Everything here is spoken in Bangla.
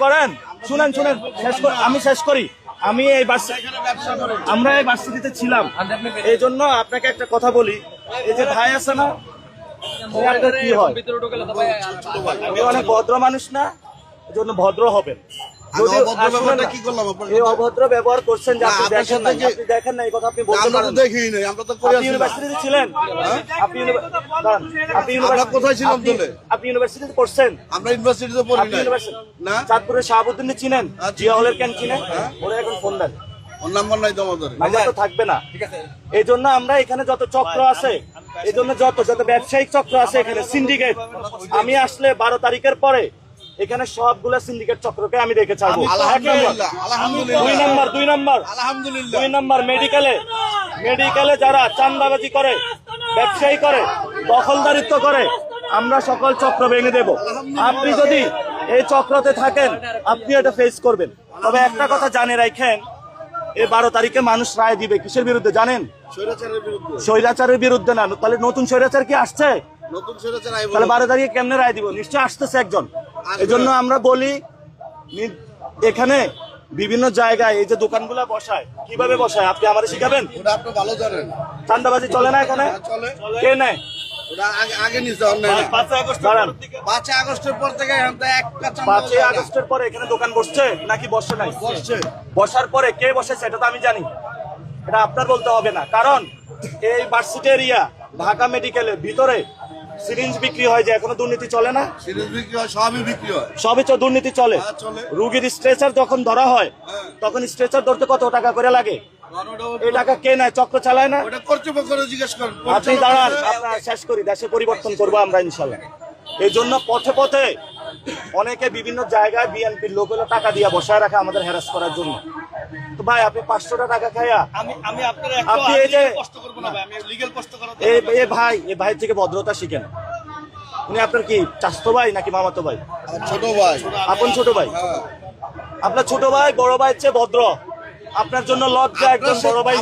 করেন শুনেন শুনেন আমি শেষ করি। আমি এই আমরা এই ভার্সিটিতে ছিলাম, এই জন্য আপনাকে একটা কথা বলি। এই যে ভাই আছে না, কি হয়, আমি অনেক ভদ্র মানুষ না, এই জন্য ভদ্র হবেন। অভদ্র ব্যবহার করছেন যে আপনি দেখেন না, এই কথা আপনি বলতে পারেন। ইউনিভার্সিটিতে ছিলেন, আপনি ইউনিভার্সিটিতে পড়ছেন। আমরা ইউনিভার্সিটিতে পড়ি না। চাঁদপুরের শাহাবুদ্দিন চিনেন, জিয়া হলের ক্যান চিনেন, ওরা এখন ফোন দেন, নাম্বার নাই তো আমাদের, নাম্বার তো থাকবে না। এই জন্য আমরা এখানে যত চক্র আছে, এই জন্য যত ব্যবসায়িক চক্র আছে এখানে, সিন্ডিকেট, আমি আসলে 12 তারিখের পরে এখানে সবগুলো সিন্ডিকেট চক্রকে আমি দেখে ছাড়বো। দুই নাম্বার মেডিকেলে যারা চাঁদাবাজি করে, ব্যবসায়ী করে, দখলদারিত্ব করে, আমরা সকল চক্র ভেঙে দেব। আপনি যদি এই চক্রতে থাকেন, আপনি এটা ফেস করবেন। তবে একটা কথা জানে রাখেন, এই 12 তারিখে মানুষ রায় দিবে কিসের বিরুদ্ধে জানেন? স্বৈরাচারের বিরুদ্ধে না। তাহলে নতুন স্বৈরাচার কি আসছে? তাহলে 12 তারিখে কেমনে রায় দিব? নিশ্চয় আসতেছে একজন। এই জন্য আমরা বলি, এখানে বিভিন্ন জায়গায় এই যে দোকানগুলা বসায়, কিভাবে বসায় আপনি আমাদের শিখাবেন? আপনি ভালো জানেন। চাঁদাবাজি চলে না এখানে? কে নেয়? আগস্টের পরে এখানে দোকান বসছে নাকি বসছে নাই? বসার পরে কে বসেছে এটা তো আমি জানি, এটা আপনার বলতে হবে না। কারণ এই ভার্সিটি এরিয়া, ঢাকা মেডিকেলের ভিতরে সিরিঞ্জ বিক্রি হয়, যে এখনো দুর্নীতি চলে না? সিরিঞ্জ বিক্রি হয়, সবই বিক্রি হয়, সবই তো দুর্নীতি চলে। রুগীর স্ট্রেচার যখন ধরা হয়, তখন স্ট্রেচার ধরতে কত টাকা করে লাগে? এই টাকা কে নেয়? চক্র চালায় না? আপনি দাঁড়ান, আপনার শেষ করি। দেশে পরিবর্তন করবো আমরা ইনশাল্লাহ। এই জন্য পথে পথে অনেকে বিভিন্ন জায়গায় বিএনপির লোক হলো টাকা দিয়ে বসায় রাখে আমাদের হ্যারাস করার জন্য। তো ভাই, আপনি 500 টাকা খাইয়া আপনি এই যে এই ভাই থেকে ভদ্রতা শিখেন। উনি আপনার কি চাচতো ভাই নাকি মামাতো ভাই? ছোট ভাই। আপন ছোট ভাই? আপনার ছোট ভাই বড় ভাইয়ের চেয়ে ভদ্র। আপনার জন্য লজ্জা একজন বড় ভাই।